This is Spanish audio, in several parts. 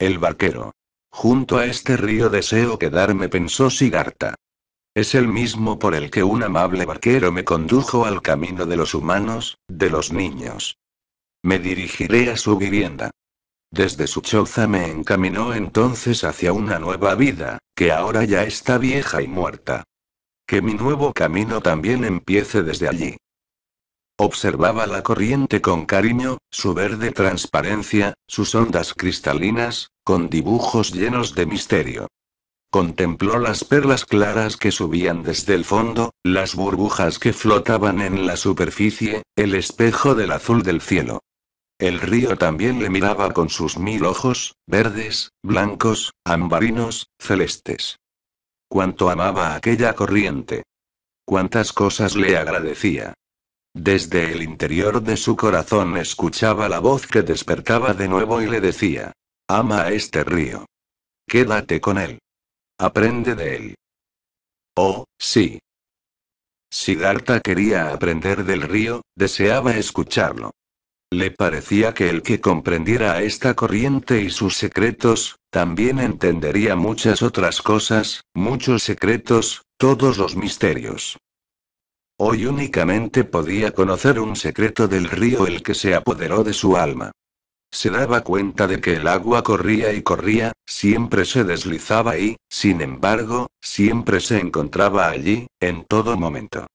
El barquero. Junto a este río deseo quedarme, pensó Siddhartha. Es el mismo por el que un amable barquero me condujo al camino de los humanos, de los niños. Me dirigiré a su vivienda. Desde su choza me encaminó entonces hacia una nueva vida, que ahora ya está vieja y muerta. Que mi nuevo camino también empiece desde allí. Observaba la corriente con cariño, su verde transparencia, sus ondas cristalinas, con dibujos llenos de misterio. Contempló las perlas claras que subían desde el fondo, las burbujas que flotaban en la superficie, el espejo del azul del cielo. El río también le miraba con sus 1000 ojos, verdes, blancos, ambarinos, celestes. Cuánto amaba aquella corriente. Cuántas cosas le agradecía. Desde el interior de su corazón escuchaba la voz que despertaba de nuevo y le decía: ama a este río. Quédate con él. Aprende de él. Oh, sí. Siddhartha quería aprender del río, deseaba escucharlo. Le parecía que el que comprendiera a esta corriente y sus secretos, también entendería muchas otras cosas, muchos secretos, todos los misterios. Hoy únicamente podía conocer un secreto del río, el que se apoderó de su alma. Se daba cuenta de que el agua corría y corría, siempre se deslizaba y, sin embargo, siempre se encontraba allí, en todo momento.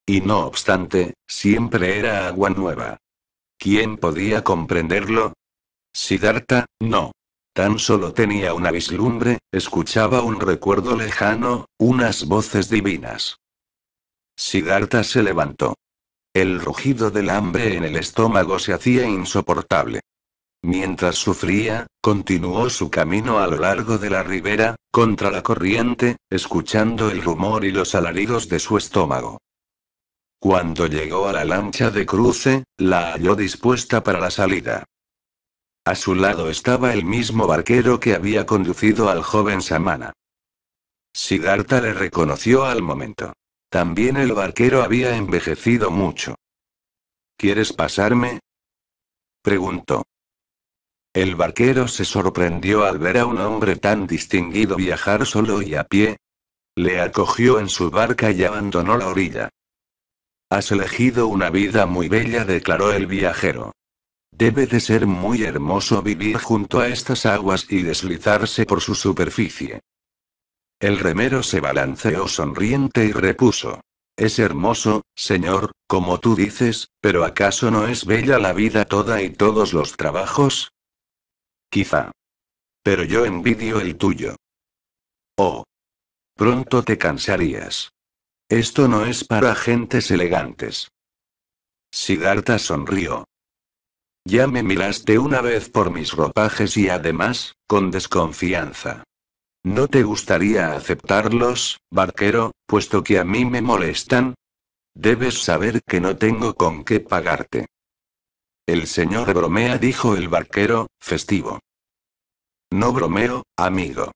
Y no obstante, siempre era agua nueva. ¿Quién podía comprenderlo? Siddhartha, no. Tan solo tenía una vislumbre, escuchaba un recuerdo lejano, unas voces divinas. Siddhartha se levantó. El rugido del hambre en el estómago se hacía insoportable. Mientras sufría, continuó su camino a lo largo de la ribera, contra la corriente, escuchando el rumor y los alaridos de su estómago. Cuando llegó a la lancha de cruce, la halló dispuesta para la salida. A su lado estaba el mismo barquero que había conducido al joven Samana. Siddhartha le reconoció al momento. También el barquero había envejecido mucho. ¿Quieres pasarme?, preguntó. El barquero se sorprendió al ver a un hombre tan distinguido viajar solo y a pie. Le acogió en su barca y abandonó la orilla. Has elegido una vida muy bella, declaró el viajero. Debe de ser muy hermoso vivir junto a estas aguas y deslizarse por su superficie. El remero se balanceó sonriente y repuso: es hermoso, señor, como tú dices, pero ¿acaso no es bella la vida toda y todos los trabajos? Quizá. Pero yo envidio el tuyo. Oh. Pronto te cansarías. Esto no es para gentes elegantes. Siddhartha sonrió. Ya me miraste una vez por mis ropajes y además, con desconfianza. ¿No te gustaría aceptarlos, barquero, puesto que a mí me molestan? Debes saber que no tengo con qué pagarte. El señor bromea, dijo el barquero, festivo. No bromeo, amigo.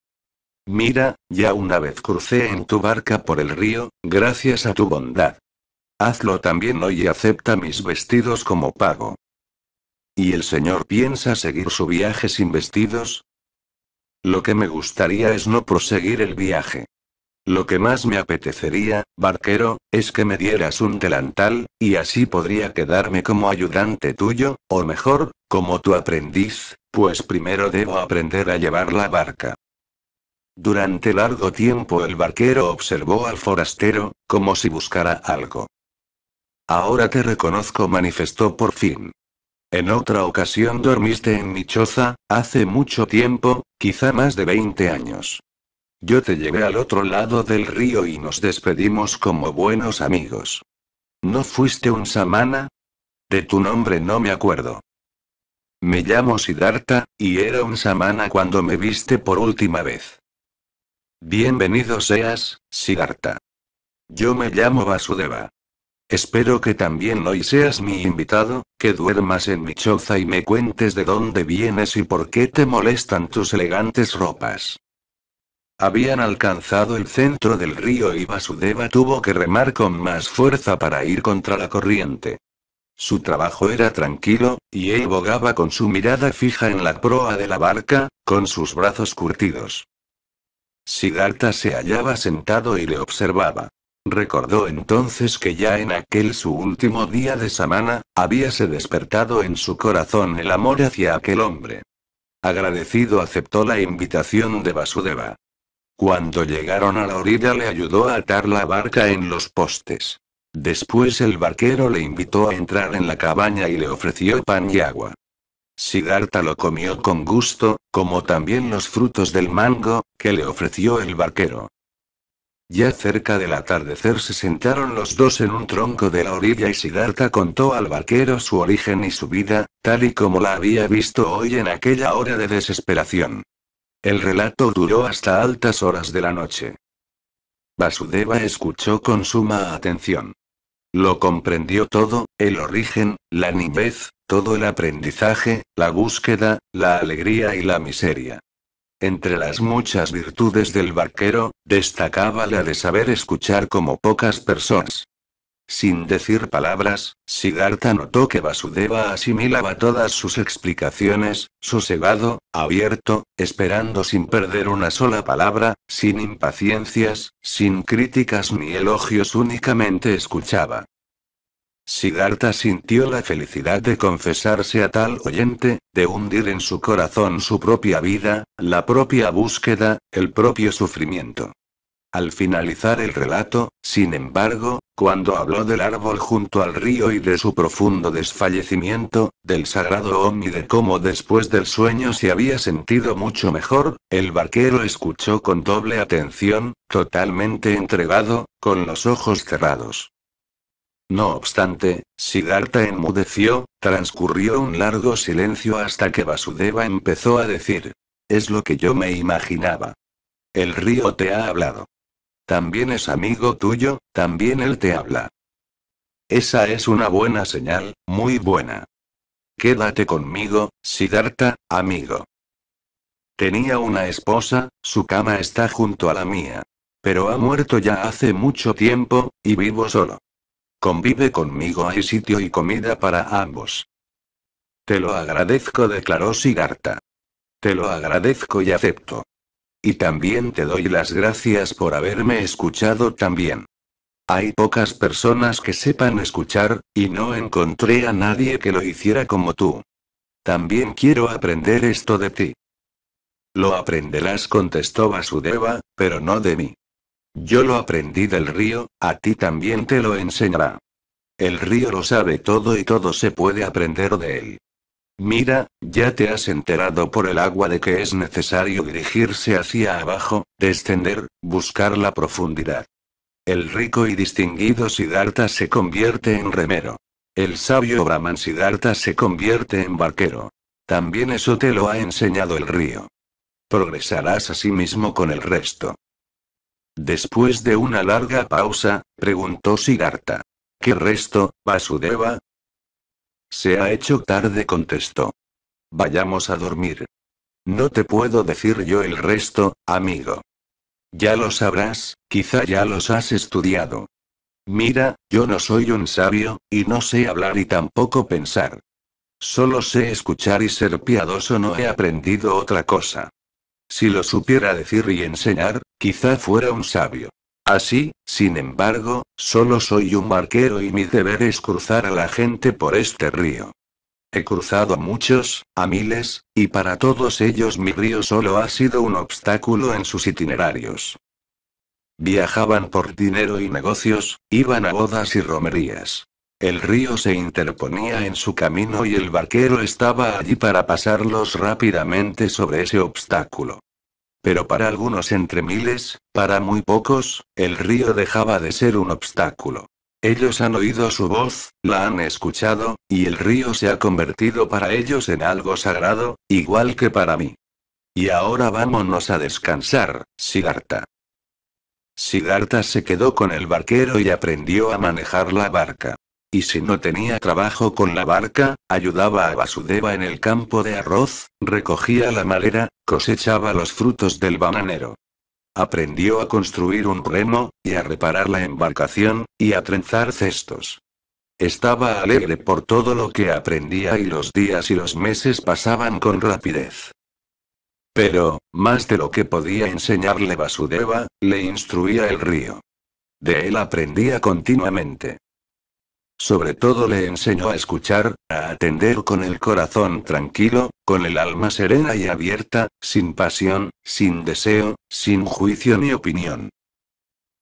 Mira, ya una vez crucé en tu barca por el río, gracias a tu bondad. Hazlo también hoy y acepta mis vestidos como pago. ¿Y el señor piensa seguir su viaje sin vestidos? Lo que me gustaría es no proseguir el viaje. Lo que más me apetecería, barquero, es que me dieras un delantal, y así podría quedarme como ayudante tuyo, o mejor, como tu aprendiz, pues primero debo aprender a llevar la barca. Durante largo tiempo el barquero observó al forastero, como si buscara algo. Ahora te reconozco, manifestó por fin. En otra ocasión dormiste en mi choza, hace mucho tiempo, quizá más de 20 años. Yo te llevé al otro lado del río y nos despedimos como buenos amigos. ¿No fuiste un samana? De tu nombre no me acuerdo. Me llamo Siddhartha, y era un samana cuando me viste por última vez. Bienvenido seas, Siddhartha. Yo me llamo Vasudeva. Espero que también hoy seas mi invitado, que duermas en mi choza y me cuentes de dónde vienes y por qué te molestan tus elegantes ropas. Habían alcanzado el centro del río y Vasudeva tuvo que remar con más fuerza para ir contra la corriente. Su trabajo era tranquilo, y él bogaba con su mirada fija en la proa de la barca, con sus brazos curtidos. Siddhartha se hallaba sentado y le observaba. Recordó entonces que ya en aquel su último día de Samana, habíase despertado en su corazón el amor hacia aquel hombre. Agradecido aceptó la invitación de Vasudeva. Cuando llegaron a la orilla le ayudó a atar la barca en los postes. Después el barquero le invitó a entrar en la cabaña y le ofreció pan y agua. Siddhartha lo comió con gusto, como también los frutos del mango, que le ofreció el barquero. Ya cerca del atardecer se sentaron los dos en un tronco de la orilla y Siddhartha contó al barquero su origen y su vida, tal y como la había visto hoy en aquella hora de desesperación. El relato duró hasta altas horas de la noche. Vasudeva escuchó con suma atención. Lo comprendió todo, el origen, la niñez, todo el aprendizaje, la búsqueda, la alegría y la miseria. Entre las muchas virtudes del barquero, destacaba la de saber escuchar como pocas personas. Sin decir palabras, Siddhartha notó que Vasudeva asimilaba todas sus explicaciones, sosegado, abierto, esperando sin perder una sola palabra, sin impaciencias, sin críticas ni elogios, únicamente escuchaba. Siddhartha sintió la felicidad de confesarse a tal oyente, de hundir en su corazón su propia vida, la propia búsqueda, el propio sufrimiento. Al finalizar el relato, sin embargo, cuando habló del árbol junto al río y de su profundo desfallecimiento, del sagrado Om y de cómo después del sueño se había sentido mucho mejor, el barquero escuchó con doble atención, totalmente entregado, con los ojos cerrados. No obstante, Siddhartha enmudeció, transcurrió un largo silencio hasta que Vasudeva empezó a decir: «Es lo que yo me imaginaba. El río te ha hablado. También es amigo tuyo, también él te habla. Esa es una buena señal, muy buena. Quédate conmigo, Siddhartha, amigo. Tenía una esposa, su cama está junto a la mía. Pero ha muerto ya hace mucho tiempo, y vivo solo. Convive conmigo, hay sitio y comida para ambos». «Te lo agradezco», declaró Siddhartha. «Te lo agradezco y acepto. Y también te doy las gracias por haberme escuchado también. Hay pocas personas que sepan escuchar, y no encontré a nadie que lo hiciera como tú. También quiero aprender esto de ti». «Lo aprenderás», contestó Vasudeva, «pero no de mí. Yo lo aprendí del río, a ti también te lo enseñará. El río lo sabe todo y todo se puede aprender de él. Mira, ya te has enterado por el agua de que es necesario dirigirse hacia abajo, descender, buscar la profundidad. El rico y distinguido Siddhartha se convierte en remero. El sabio Brahman Siddhartha se convierte en barquero. También eso te lo ha enseñado el río. Progresarás asimismo con el resto». Después de una larga pausa, preguntó Siddhartha: «¿Qué resto, Vasudeva?» «Se ha hecho tarde», contestó. «Vayamos a dormir. No te puedo decir yo el resto, amigo. Ya lo sabrás, quizá ya los has estudiado. Mira, yo no soy un sabio, y no sé hablar y tampoco pensar. Solo sé escuchar y ser piadoso, no he aprendido otra cosa. Si lo supiera decir y enseñar, quizá fuera un sabio. Así, sin embargo, solo soy un barquero y mi deber es cruzar a la gente por este río. He cruzado a muchos, a miles, y para todos ellos mi río solo ha sido un obstáculo en sus itinerarios. Viajaban por dinero y negocios, iban a bodas y romerías. El río se interponía en su camino y el barquero estaba allí para pasarlos rápidamente sobre ese obstáculo. Pero para algunos entre miles, para muy pocos, el río dejaba de ser un obstáculo. Ellos han oído su voz, la han escuchado, y el río se ha convertido para ellos en algo sagrado, igual que para mí. Y ahora vámonos a descansar, Siddhartha. Siddhartha se quedó con el barquero y aprendió a manejar la barca. Y si no tenía trabajo con la barca, ayudaba a Vasudeva en el campo de arroz, recogía la madera, cosechaba los frutos del bananero. Aprendió a construir un remo, y a reparar la embarcación, y a trenzar cestos. Estaba alegre por todo lo que aprendía y los días y los meses pasaban con rapidez. Pero, más de lo que podía enseñarle Vasudeva, le instruía el río. De él aprendía continuamente. Sobre todo le enseñó a escuchar, a atender con el corazón tranquilo, con el alma serena y abierta, sin pasión, sin deseo, sin juicio ni opinión.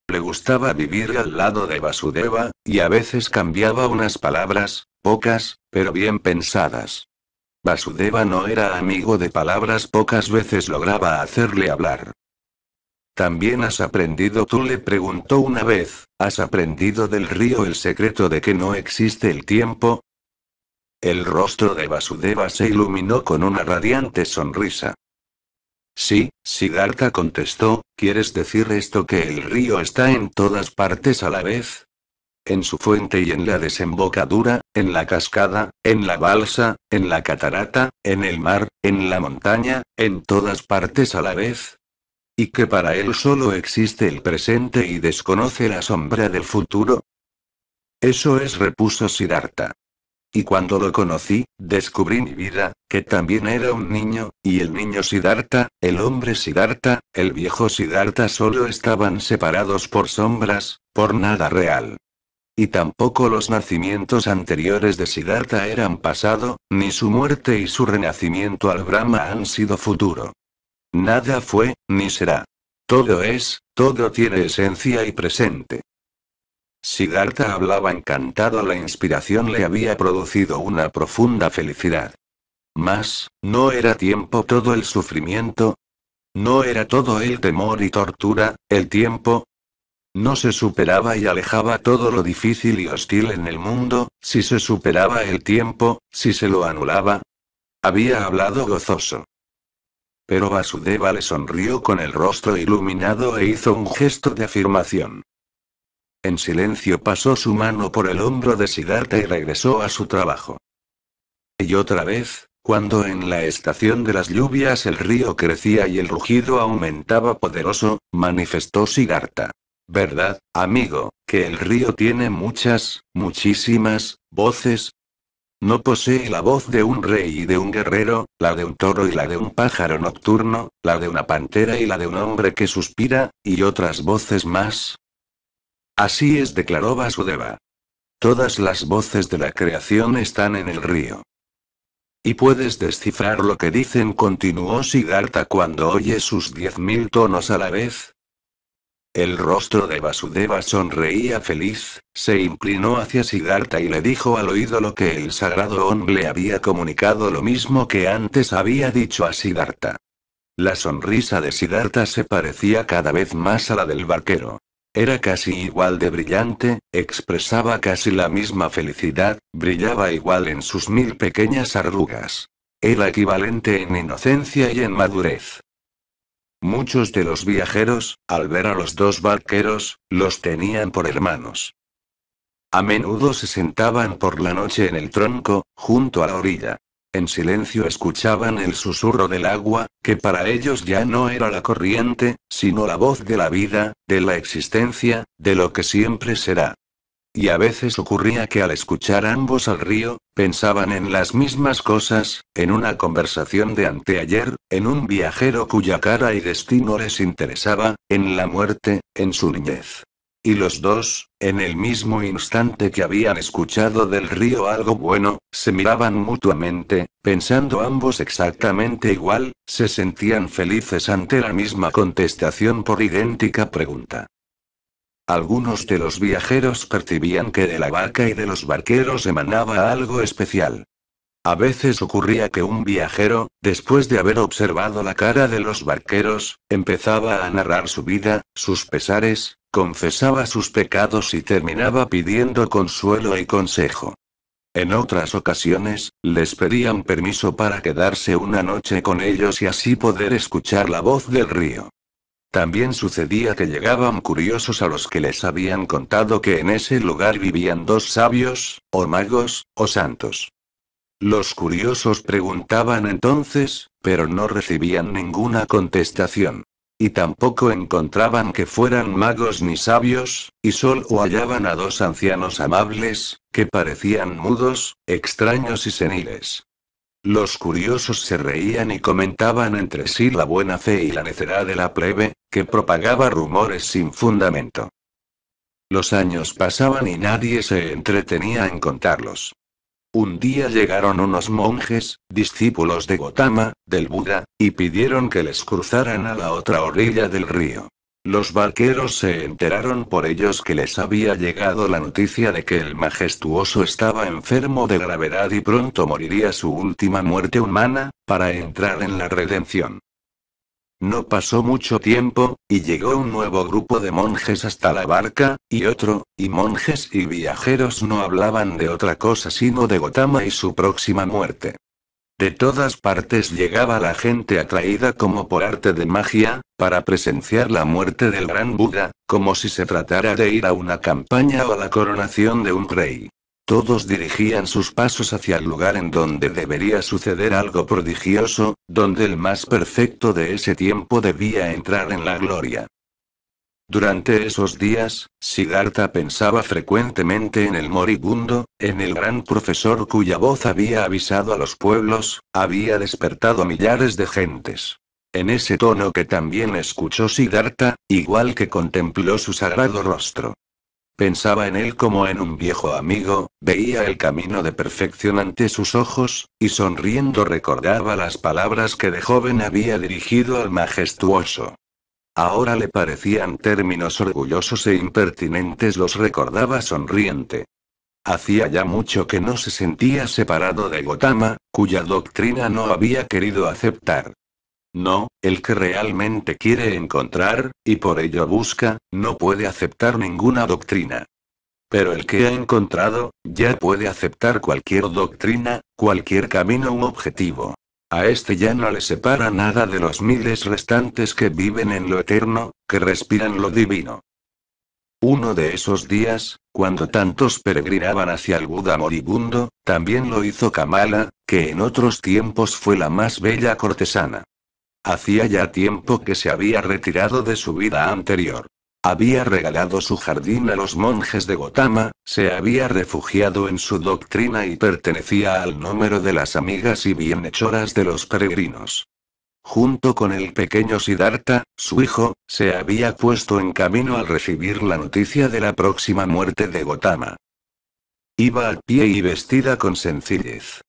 Le gustaba vivir al lado de Vasudeva, y a veces cambiaba unas palabras, pocas, pero bien pensadas. Vasudeva no era amigo de palabras, pocas veces lograba hacerle hablar. ¿También has aprendido tú? Le preguntó una vez, ¿has aprendido del río el secreto de que no existe el tiempo? El rostro de Vasudeva se iluminó con una radiante sonrisa. Sí, Siddhartha contestó, ¿quieres decir esto que el río está en todas partes a la vez? En su fuente y en la desembocadura, en la cascada, en la balsa, en la catarata, en el mar, en la montaña, en todas partes a la vez. ¿Y que para él solo existe el presente y desconoce la sombra del futuro? Eso es, repuso Siddhartha. Y cuando lo conocí, descubrí mi vida, que también era un niño, y el niño Siddhartha, el hombre Siddhartha, el viejo Siddhartha solo estaban separados por sombras, por nada real. Y tampoco los nacimientos anteriores de Siddhartha eran pasado, ni su muerte y su renacimiento al Brahma han sido futuro. Nada fue, ni será. Todo es, todo tiene esencia y presente. Siddhartha hablaba encantado, la inspiración le había producido una profunda felicidad. Mas, ¿no era tiempo todo el sufrimiento? ¿No era todo el temor y tortura, el tiempo? ¿No se superaba y alejaba todo lo difícil y hostil en el mundo, si se superaba el tiempo, si se lo anulaba? Había hablado gozoso. Pero Vasudeva le sonrió con el rostro iluminado e hizo un gesto de afirmación. En silencio pasó su mano por el hombro de Siddhartha y regresó a su trabajo. Y otra vez, cuando en la estación de las lluvias el río crecía y el rugido aumentaba poderoso, manifestó Siddhartha. ¿Verdad, amigo, que el río tiene muchas, muchísimas, voces? No posee la voz de un rey y de un guerrero, la de un toro y la de un pájaro nocturno, la de una pantera y la de un hombre que suspira, y otras voces más. Así es, declaró Vasudeva. Todas las voces de la creación están en el río. ¿Y puedes descifrar lo que dicen?, continuó Siddhartha, cuando oye sus 10.000 tonos a la vez. El rostro de Vasudeva sonreía feliz, se inclinó hacia Siddhartha y le dijo al oído lo que el sagrado Om le había comunicado, lo mismo que antes había dicho a Siddhartha. La sonrisa de Siddhartha se parecía cada vez más a la del barquero. Era casi igual de brillante, expresaba casi la misma felicidad, brillaba igual en sus 1000 pequeñas arrugas. Era equivalente en inocencia y en madurez. Muchos de los viajeros, al ver a los dos barqueros, los tenían por hermanos. A menudo se sentaban por la noche en el tronco, junto a la orilla. En silencio escuchaban el susurro del agua, que para ellos ya no era la corriente, sino la voz de la vida, de la existencia, de lo que siempre será. Y a veces ocurría que al escuchar ambos al río, pensaban en las mismas cosas, en una conversación de anteayer, en un viajero cuya cara y destino les interesaba, en la muerte, en su niñez. Y los dos, en el mismo instante que habían escuchado del río algo bueno, se miraban mutuamente, pensando ambos exactamente igual, se sentían felices ante la misma contestación por idéntica pregunta. Algunos de los viajeros percibían que de la barca y de los barqueros emanaba algo especial. A veces ocurría que un viajero, después de haber observado la cara de los barqueros, empezaba a narrar su vida, sus pesares, confesaba sus pecados y terminaba pidiendo consuelo y consejo. En otras ocasiones, les pedían permiso para quedarse una noche con ellos y así poder escuchar la voz del río. También sucedía que llegaban curiosos a los que les habían contado que en ese lugar vivían dos sabios, o magos, o santos. Los curiosos preguntaban entonces, pero no recibían ninguna contestación. Y tampoco encontraban que fueran magos ni sabios, y solo hallaban a dos ancianos amables, que parecían mudos, extraños y seniles. Los curiosos se reían y comentaban entre sí la buena fe y la necedad de la plebe, que propagaba rumores sin fundamento. Los años pasaban y nadie se entretenía en contarlos. Un día llegaron unos monjes, discípulos de Gotama, del Buda, y pidieron que les cruzaran a la otra orilla del río. Los barqueros se enteraron por ellos que les había llegado la noticia de que el majestuoso estaba enfermo de gravedad y pronto moriría su última muerte humana, para entrar en la redención. No pasó mucho tiempo, y llegó un nuevo grupo de monjes hasta la barca, y otro, y monjes y viajeros no hablaban de otra cosa sino de Gotama y su próxima muerte. De todas partes llegaba la gente atraída como por arte de magia, para presenciar la muerte del gran Buda, como si se tratara de ir a una campaña o a la coronación de un rey. Todos dirigían sus pasos hacia el lugar en donde debería suceder algo prodigioso, donde el más perfecto de ese tiempo debía entrar en la gloria. Durante esos días, Siddhartha pensaba frecuentemente en el moribundo, en el gran profesor cuya voz había avisado a los pueblos, había despertado a millares de gentes. En ese tono que también escuchó Siddhartha, igual que contempló su sagrado rostro. Pensaba en él como en un viejo amigo, veía el camino de perfección ante sus ojos, y sonriendo recordaba las palabras que de joven había dirigido al majestuoso. Ahora le parecían términos orgullosos e impertinentes, los recordaba sonriente. Hacía ya mucho que no se sentía separado de Gotama, cuya doctrina no había querido aceptar. No, el que realmente quiere encontrar, y por ello busca, no puede aceptar ninguna doctrina. Pero el que ha encontrado, ya puede aceptar cualquier doctrina, cualquier camino u objetivo. A este ya no le separa nada de los miles restantes que viven en lo eterno, que respiran lo divino. Uno de esos días, cuando tantos peregrinaban hacia el Buda moribundo, también lo hizo Kamala, que en otros tiempos fue la más bella cortesana. Hacía ya tiempo que se había retirado de su vida anterior. Había regalado su jardín a los monjes de Gotama, se había refugiado en su doctrina y pertenecía al número de las amigas y bienhechoras de los peregrinos. Junto con el pequeño Siddhartha, su hijo, se había puesto en camino al recibir la noticia de la próxima muerte de Gotama. Iba a pie y vestida con sencillez.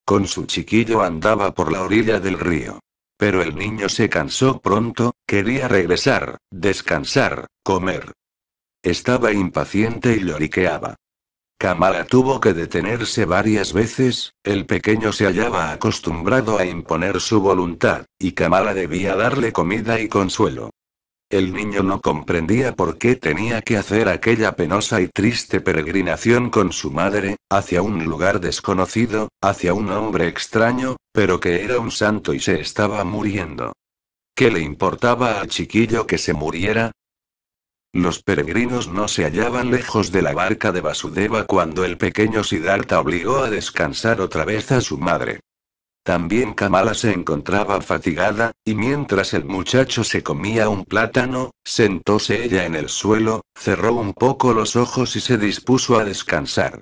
Con su chiquillo andaba por la orilla del río. Pero el niño se cansó pronto, quería regresar, descansar, comer. Estaba impaciente y lloriqueaba. Kamala tuvo que detenerse varias veces, el pequeño se hallaba acostumbrado a imponer su voluntad, y Kamala debía darle comida y consuelo. El niño no comprendía por qué tenía que hacer aquella penosa y triste peregrinación con su madre, hacia un lugar desconocido, hacia un hombre extraño, pero que era un santo y se estaba muriendo. ¿Qué le importaba al chiquillo que se muriera? Los peregrinos no se hallaban lejos de la barca de Vasudeva cuando el pequeño Siddhartha obligó a descansar otra vez a su madre. También Kamala se encontraba fatigada, y mientras el muchacho se comía un plátano, sentóse ella en el suelo, cerró un poco los ojos y se dispuso a descansar.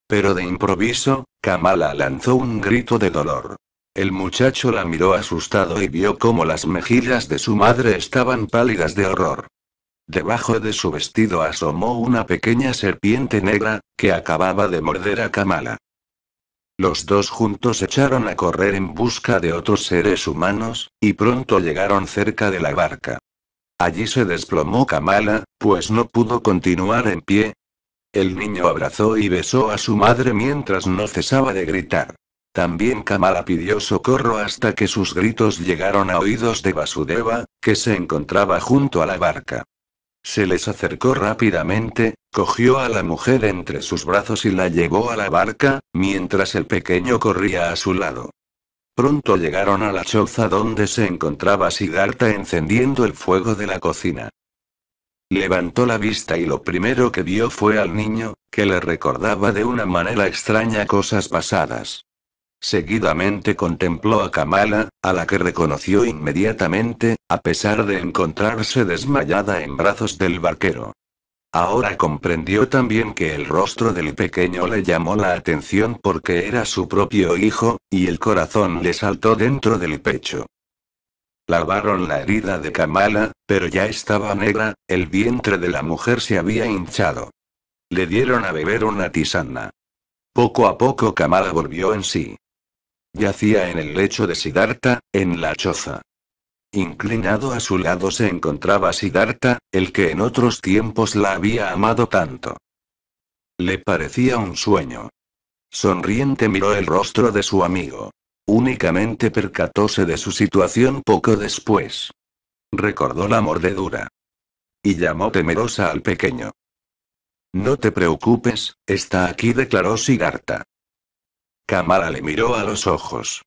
Pero de improviso, Kamala lanzó un grito de dolor. El muchacho la miró asustado y vio cómo las mejillas de su madre estaban pálidas de horror. Debajo de su vestido asomó una pequeña serpiente negra, que acababa de morder a Kamala. Los dos juntos echaron a correr en busca de otros seres humanos, y pronto llegaron cerca de la barca. Allí se desplomó Kamala, pues no pudo continuar en pie. El niño abrazó y besó a su madre mientras no cesaba de gritar. También Kamala pidió socorro hasta que sus gritos llegaron a oídos de Vasudeva, que se encontraba junto a la barca. Se les acercó rápidamente, cogió a la mujer entre sus brazos y la llevó a la barca, mientras el pequeño corría a su lado. Pronto llegaron a la choza donde se encontraba Siddhartha encendiendo el fuego de la cocina. Levantó la vista y lo primero que vio fue al niño, que le recordaba de una manera extraña cosas pasadas. Seguidamente contempló a Kamala, a la que reconoció inmediatamente, a pesar de encontrarse desmayada en brazos del barquero. Ahora comprendió también que el rostro del pequeño le llamó la atención porque era su propio hijo, y el corazón le saltó dentro del pecho. Lavaron la herida de Kamala, pero ya estaba negra, el vientre de la mujer se había hinchado. Le dieron a beber una tisana. Poco a poco Kamala volvió en sí. Yacía en el lecho de Siddhartha, en la choza. Inclinado a su lado se encontraba Siddhartha, el que en otros tiempos la había amado tanto. Le parecía un sueño. Sonriente miró el rostro de su amigo. Únicamente percatóse de su situación poco después. Recordó la mordedura. Y llamó temerosa al pequeño. No te preocupes, está aquí, declaró Siddhartha. Kamala le miró a los ojos.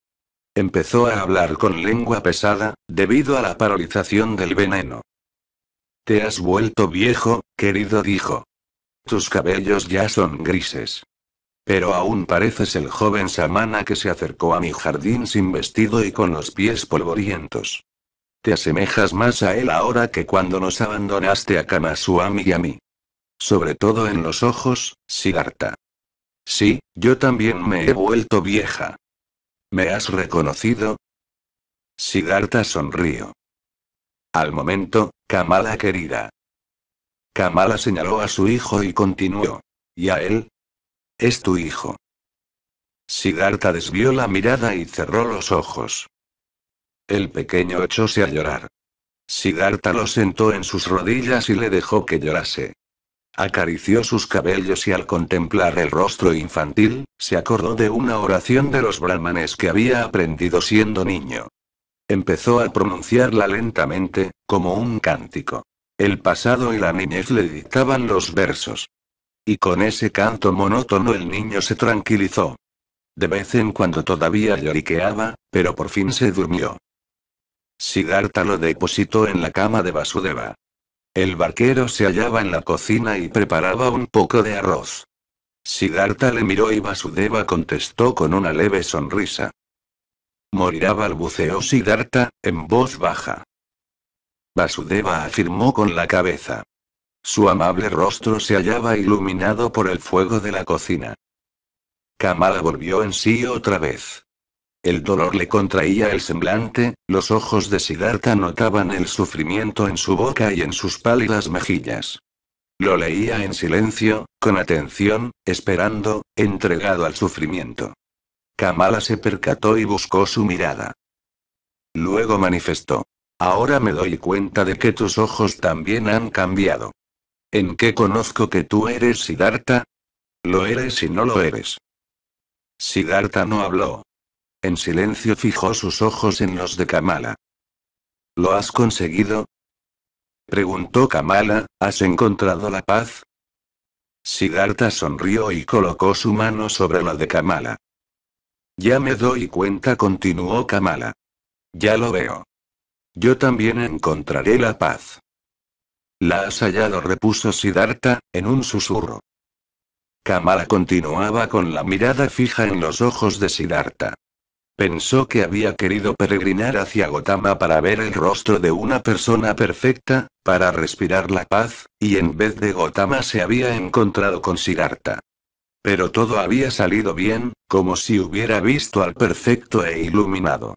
Empezó a hablar con lengua pesada, debido a la paralización del veneno. Te has vuelto viejo, querido, dijo. Tus cabellos ya son grises. Pero aún pareces el joven samana que se acercó a mi jardín sin vestido y con los pies polvorientos. Te asemejas más a él ahora que cuando nos abandonaste a Kamaswami y a mí. Sobre todo en los ojos, Siddhartha. Sí, yo también me he vuelto vieja. ¿Me has reconocido? Siddhartha sonrió. Al momento, Kamala querida. Kamala señaló a su hijo y continuó. ¿Y a él? Es tu hijo. Siddhartha desvió la mirada y cerró los ojos. El pequeño echóse a llorar. Siddhartha lo sentó en sus rodillas y le dejó que llorase. Acarició sus cabellos y al contemplar el rostro infantil, se acordó de una oración de los brahmanes que había aprendido siendo niño. Empezó a pronunciarla lentamente, como un cántico. El pasado y la niñez le dictaban los versos. Y con ese canto monótono el niño se tranquilizó. De vez en cuando todavía lloriqueaba, pero por fin se durmió. Siddhartha lo depositó en la cama de Vasudeva. El barquero se hallaba en la cocina y preparaba un poco de arroz. Siddhartha le miró y Vasudeva contestó con una leve sonrisa. Morirá, balbuceó Siddhartha, en voz baja. Vasudeva afirmó con la cabeza. Su amable rostro se hallaba iluminado por el fuego de la cocina. Kamala volvió en sí otra vez. El dolor le contraía el semblante, los ojos de Siddhartha notaban el sufrimiento en su boca y en sus pálidas mejillas. Lo leía en silencio, con atención, esperando, entregado al sufrimiento. Kamala se percató y buscó su mirada. Luego manifestó. Ahora me doy cuenta de que tus ojos también han cambiado. ¿En qué conozco que tú eres Siddhartha? Lo eres y no lo eres. Siddhartha no habló. En silencio fijó sus ojos en los de Kamala. ¿Lo has conseguido? Preguntó Kamala, ¿has encontrado la paz? Siddhartha sonrió y colocó su mano sobre la de Kamala. Ya me doy cuenta, continuó Kamala. Ya lo veo. Yo también encontraré la paz. La has hallado, repuso Siddhartha, en un susurro. Kamala continuaba con la mirada fija en los ojos de Siddhartha. Pensó que había querido peregrinar hacia Gotama para ver el rostro de una persona perfecta, para respirar la paz, y en vez de Gotama se había encontrado con Siddhartha. Pero todo había salido bien, como si hubiera visto al perfecto e iluminado.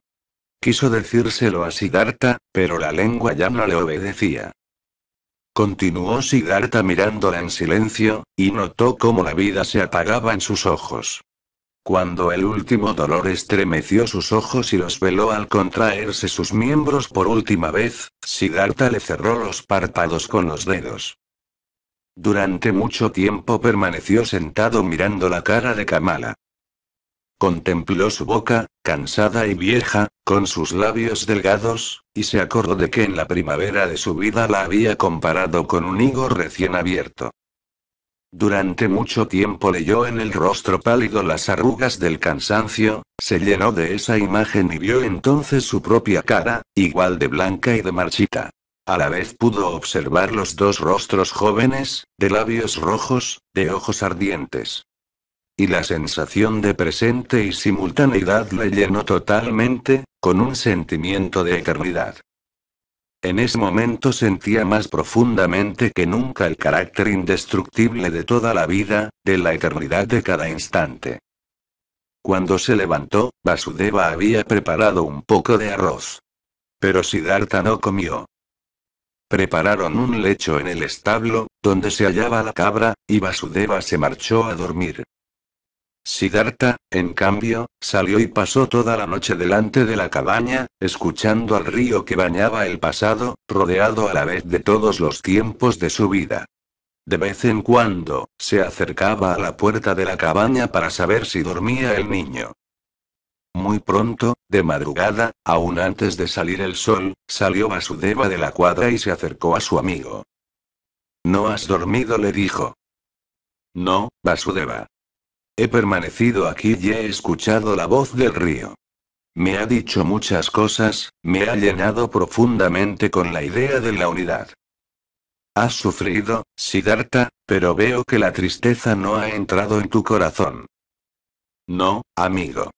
Quiso decírselo a Siddhartha, pero la lengua ya no le obedecía. Continuó Siddhartha mirándola en silencio, y notó cómo la vida se apagaba en sus ojos. Cuando el último dolor estremeció sus ojos y los veló al contraerse sus miembros por última vez, Siddhartha le cerró los párpados con los dedos. Durante mucho tiempo permaneció sentado mirando la cara de Kamala. Contempló su boca, cansada y vieja, con sus labios delgados, y se acordó de que en la primavera de su vida la había comparado con un higo recién abierto. Durante mucho tiempo leyó en el rostro pálido las arrugas del cansancio, se llenó de esa imagen y vio entonces su propia cara, igual de blanca y de marchita. A la vez pudo observar los dos rostros jóvenes, de labios rojos, de ojos ardientes. Y la sensación de presente y simultaneidad le llenó totalmente, con un sentimiento de eternidad. En ese momento sentía más profundamente que nunca el carácter indestructible de toda la vida, de la eternidad de cada instante. Cuando se levantó, Vasudeva había preparado un poco de arroz. Pero Siddhartha no comió. Prepararon un lecho en el establo, donde se hallaba la cabra, y Vasudeva se marchó a dormir. Siddhartha, en cambio, salió y pasó toda la noche delante de la cabaña, escuchando al río que bañaba el pasado, rodeado a la vez de todos los tiempos de su vida. De vez en cuando, se acercaba a la puerta de la cabaña para saber si dormía el niño. Muy pronto, de madrugada, aún antes de salir el sol, salió Vasudeva de la cuadra y se acercó a su amigo. ¿No has dormido?, le dijo. No, Vasudeva. He permanecido aquí y he escuchado la voz del río. Me ha dicho muchas cosas, me ha llenado profundamente con la idea de la unidad. Has sufrido, Siddhartha, pero veo que la tristeza no ha entrado en tu corazón. No, amigo.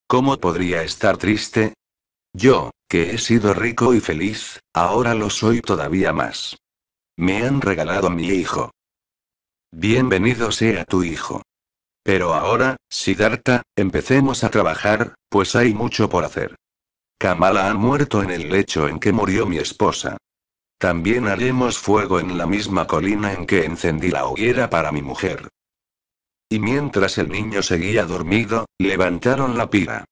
¿Cómo podría estar triste? Yo, que he sido rico y feliz, ahora lo soy todavía más. Me han regalado a mi hijo. Bienvenido sea tu hijo. Pero ahora, Siddhartha, empecemos a trabajar, pues hay mucho por hacer. Kamala ha muerto en el lecho en que murió mi esposa. También haremos fuego en la misma colina en que encendí la hoguera para mi mujer. Y mientras el niño seguía dormido, levantaron la pira.